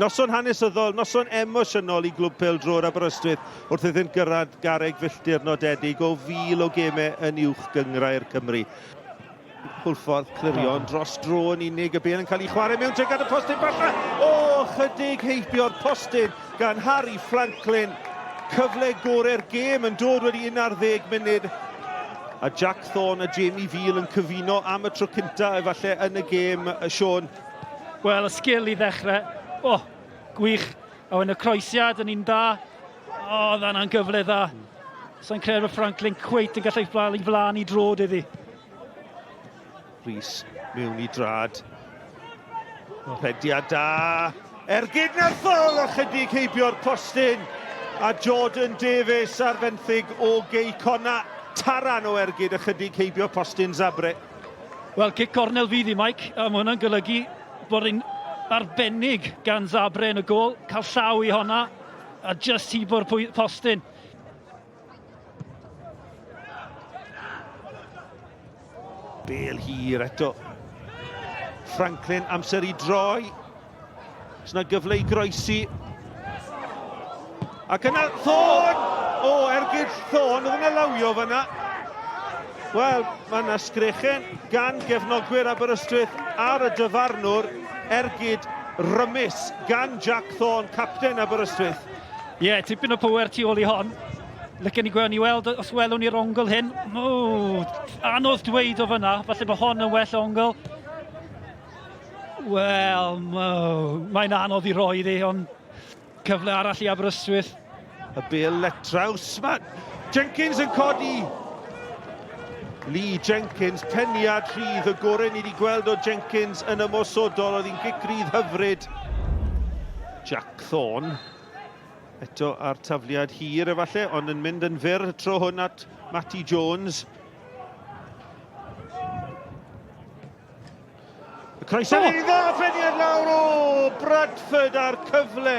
Noson hanesyddol, noson emosiynol i glwb Pêl-droed Aberystwyth wrth iddynt gyrraedd garreg filltir nodedig o 1000 o gemau yn uwch gyngrau'r Cymru. Hwlffordd clirion dros dro yn unig, y bel yn cael ei chwarae mewn tegad y postyn balla. Chydig heibio'r postyn gan Harry Franklin. Cyfle gorau'r gêm yn dod wedi 11 munud. A Jack Thorne a Jamie Veal yn cyfuno am y tro cynta efallai yn y gêm, Sean. Wel, y sgil i ddechrau. Gwych. A wedyn y croesiad yn un da. Dda'n gyfle dda. Sa'n credu bod Franklin cweit yn gallu blaen i flaen i droed iddi. Rhys mewn i drad. Pediad da. Ergyd nerthol a chydig heibio'r postyn. A Jordan Davies ar fenthyg o Geicona. Taran o ergyd a chydig heibio'r postyn Zabre. Wel, cic cornel fydd i, Mike. A mae hwnna'n golygu bod yn arbennig gan Zabre yn y gol. Cael llaw i honna. A just hibo'r postyn. Bêl hir eto. Franklin amser i droi. Oes yna gyfle i groesi. Ac yna Thorne! Ergyd Thorne, oedd yna lawio fyna. Wel, mae yna sgrechen gan gefnogwyr Aberystwyth ar y dyfarnwr. Ergyd rymus gan Jack Thorne, capten Aberystwyth. Tipyn o power tu ôl i hon. Lycan ni gweld ni weld os welwn ni'r ongl hyn. Anodd dweud o fyna, falle bod hon yn well ongl. Wel, mae'n anodd i roi ddi, ond cyfle arall i Aberystwyth. Y bêl letraws, Jenkins yn codi. Lee Jenkins, peniad rhydd, y gorau ni wedi gweld o Jenkins yn ymosodol, oedd hi'n gigrydd hyfryd. Jack Thorne, eto ar tafliad hir efallai, ond yn mynd yn fyr tro hwn at Matty Jones. Y croeso yn dda, peniad lawr, Bradford ar cyfle,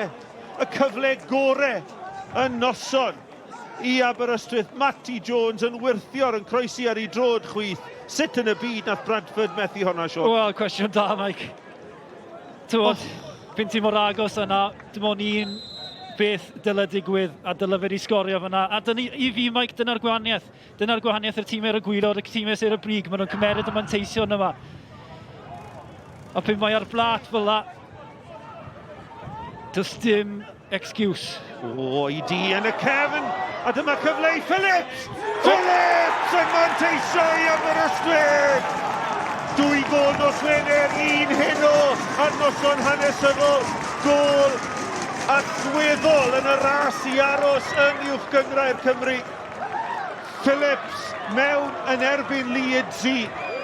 y cyfle gorau yn noson i Aberystwyth. Matty Jones yn wirthio'r yn croesi ar ei droed chwith. Sut yn y byd nath Bradford methu honna, Sean? Wel, cwestiwn da, Mike. Pyn ti mor agos yna, dim ond un beth dyle digwydd a dyle fe i sgorio fyna. A i fi, Mike, dyna'r gwahaniaeth. Dyna'r gwahaniaeth yr tîmau ar y gwylod, y tîmau sy'n y brig. Maen nhw'n cymeryd y manteision yma. A pyn mae ar blat fel la, does dim excuse. I di yn y cefn, a dyma cyfle i Phillips! Phillips yn manteisio i Aberystwyth! 2 gol nos Wener, 1 heno ar noson hanesyddol. Gol allweddol yn y ras i aros yn uwch gyngrau'r Cymru. Phillips mewn yn erbyn Leeds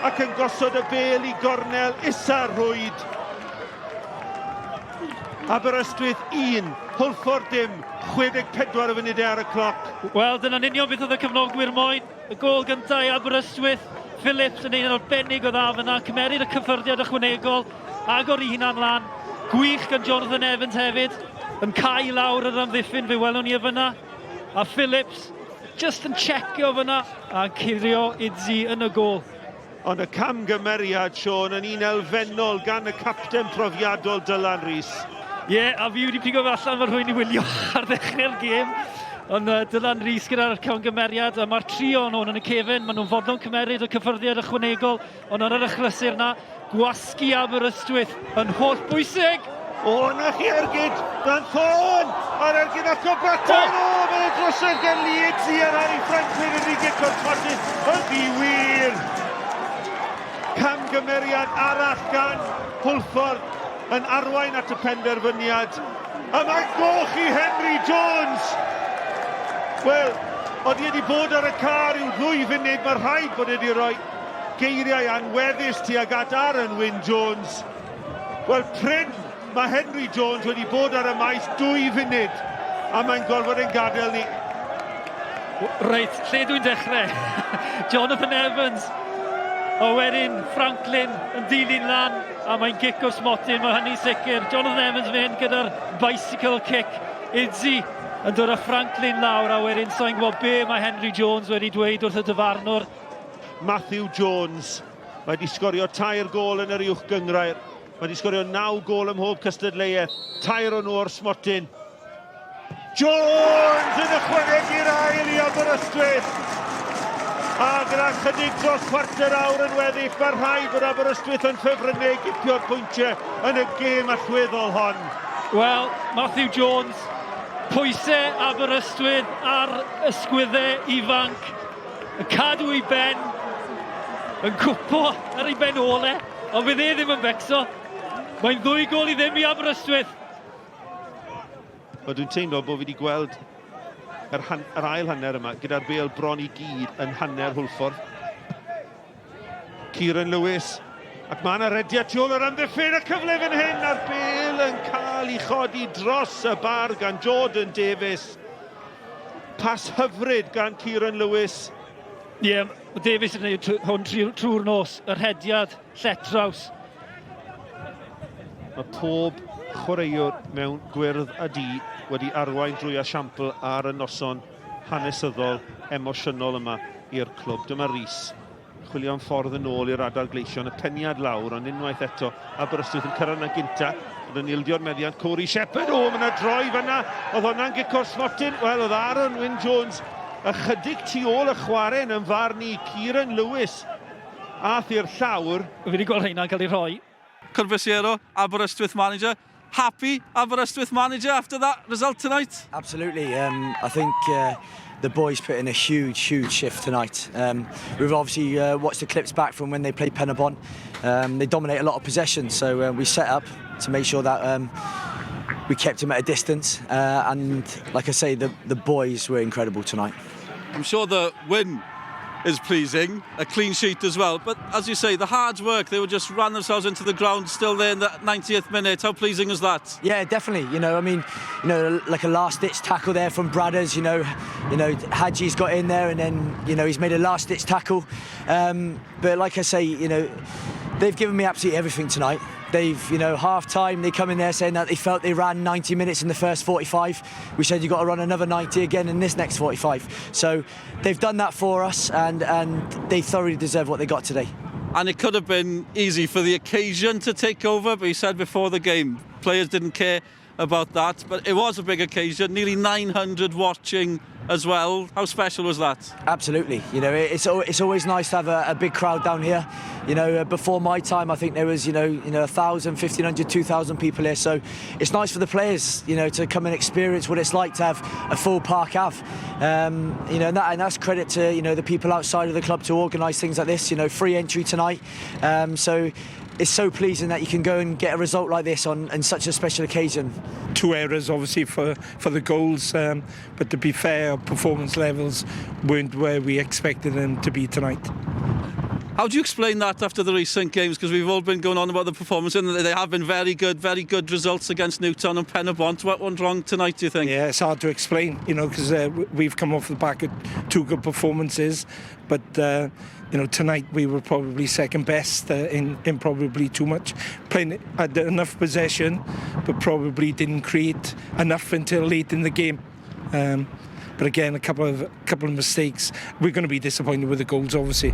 ac yn gosod y bêl i gornel isa Rwyd. Aberystwyth 1, Hwlffordd dim, 64 o funudau ar y cloc. Wel, dyna'n union beth oedd y cyfnogwyr moyn. Y gol gyntaf i Aberystwyth. Phillips yn ein arbennig o dda fyna, cymeryd y cyffyrddiad ychwanegol, agor i hunan lan. Gwych gan Jonathan Evans hefyd, yn cael lawr yr amddiffyn fe welwn ni y fyna. A Phillips just yn checio fyna a curio Idzi yn y gol. Ond y camgymeriad, Sean, yn un elfennol gan y capten profiadol Dylan Rhys. A fi wedi pigo fe allan mae rhywun i wylio ar ddechrau'r gêm. Ond Dylan Rhys gyda'r camgymeriad, a mae'r trio nhw yn y cefn, maen nhw'n fodlon cymeryd y cyffyrddiad ychwanegol, ond ar yr achlysur yna, gwasgu Aberystwyth yn holl bwysig. Na chi ergyd, dan Thorne, a'r ergyd ac o Bratan, mae'n drosod gan Leeds i ar Harry Franklin yn rhywbeth cortwasydd, yn ddiwyr. Camgymeriad arall gan Hwlffordd yn arwain at y penderfyniad. A mae'n goch i Henry Jones. Wel, oedd wedi bod ar y car i'w 2 funud, mae rhaid bod wedi rhoi geiriau anweddus tuag at Aaron Wyn Jones. Wel, pryn mae Henry Jones wedi bod ar y maes 2 funud, a mae'n gorfod yn gadael ni. Reit, lle dwi'n dechrau? Jonathan Evans. O wedyn, Franklin yn dilyn lan, a mae'n gic o smotyn, mae hynny'n sicr. Jonathan Evans fynd gyda'r bicycle kick. Idzi yn dod â Franklin lawr, a wedyn sa'n gwybod be mae Henry Jones wedi dweud wrth y dyfarnwr. Matthew Jones, mae wedi sgorio 2 gol yn yr uwch gyngrair. Mae wedi sgorio 9 gol ym mhob cystadleuaeth. 3 o nhw o'r smotyn. Jones yn ychwanegu'r ail i Aberystwyth. A gyda chydig dros chwarter awr yn weddill, mae'r rhai bod Aberystwyth yn ffefrynnau gipio'r pwyntiau yn y gêm allweddol hon. Wel, Matthew Jones, pwysau Aberystwyth ar ysgwyddau ifanc, yn cadw i ben, yn cwpo ar ei ben ole, ond fydd e ddim yn becso. Mae'n 2 gol i ddim i Aberystwyth. Dwi'n teimlo bod fi wedi gweld yr ail hanner yma gyda'r bêl bron i gyd yn hanner Hwlffordd. Kieran Lewis, ac mae yna rediad tu ôl yr amddiffyn y cyfle fan hyn, a'r bêl yn cael ei chodi dros y bar gan Jordan Davies. Pas hyfryd gan Kieran Lewis. Ie, mae Davies yn gwneud hwn trwy'r nos, yr hediad lletraws. Mae pob chwaraewr mewn gwyrdd a di wedi arwain drwy asiampl ar y noson hanesyddol emosiynol yma i'r clwb. Dyma Rhys, chwilio'n ffordd yn ôl i'r adar gleision, y peniad lawr, ond unwaith eto Aberystwyth yn cyrraedd yna gynta. Oedd yn ildio'r meddiant Corey Shepherd, mae yna droi fyna, oedd hwnna'n gico'r smotyn. Wel, oedd Aaron Wyn Jones ychydig tu ôl y chwarae'n yn farn i Kieran Lewis. Ath i'r llawr. Fi wedi gweld rheina'n cael ei rhoi. Curvisiero, Aberystwyth manager. Happy Aberystwyth manager after that result tonight? Absolutely. I think the boys put in a huge shift tonight. We've obviously watched the clips back from when they played Penabon. They dominate a lot of possession, so we set up to make sure that we kept them at a distance. And like I say, the boys were incredible tonight. I'm sure the win is pleasing, a clean sheet as well, but as you say, the hard work, they would just ran themselves into the ground, still there in the 90th minute. How pleasing is that? Yeah, definitely. I mean, like a last-ditch tackle there from Bradders. Hadji's got in there, and then he's made a last-ditch tackle. But like I say, they've given me absolutely everything tonight. They've, half-time, they come in there saying that they felt they ran 90 minutes in the first 45. We said you've got to run another 90 again in this next 45. So they've done that for us, and they thoroughly deserve what they got today. And it could have been easy for the occasion to take over, but you said before the game, players didn't care about that, but it was a big occasion, nearly 900 watching as well. How special was that? Absolutely. It's always nice to have a big crowd down here. Before my time, I think there was 1,000, 1,500, 2,000 people here. So it's nice for the players, to come and experience what it's like to have a full Parc Ave. And that's credit to the people outside of the club to organise things like this. Free entry tonight. So it's so pleasing that you can go and get a result like this on such a special occasion. 2 errors obviously for the goals, but to be fair, our performance levels weren't where we expected them to be tonight. How do you explain that after the recent games? Because we've all been going on about the performance, and they have been very good results against Newtown and Penabon. What went wrong tonight, do you think? Yeah, it's hard to explain, because we've come off the back of 2 good performances, but tonight we were probably second best in probably too much. Playing had enough possession, but probably didn't create enough until late in the game. But again, a couple of mistakes. We're going to be disappointed with the goals, obviously.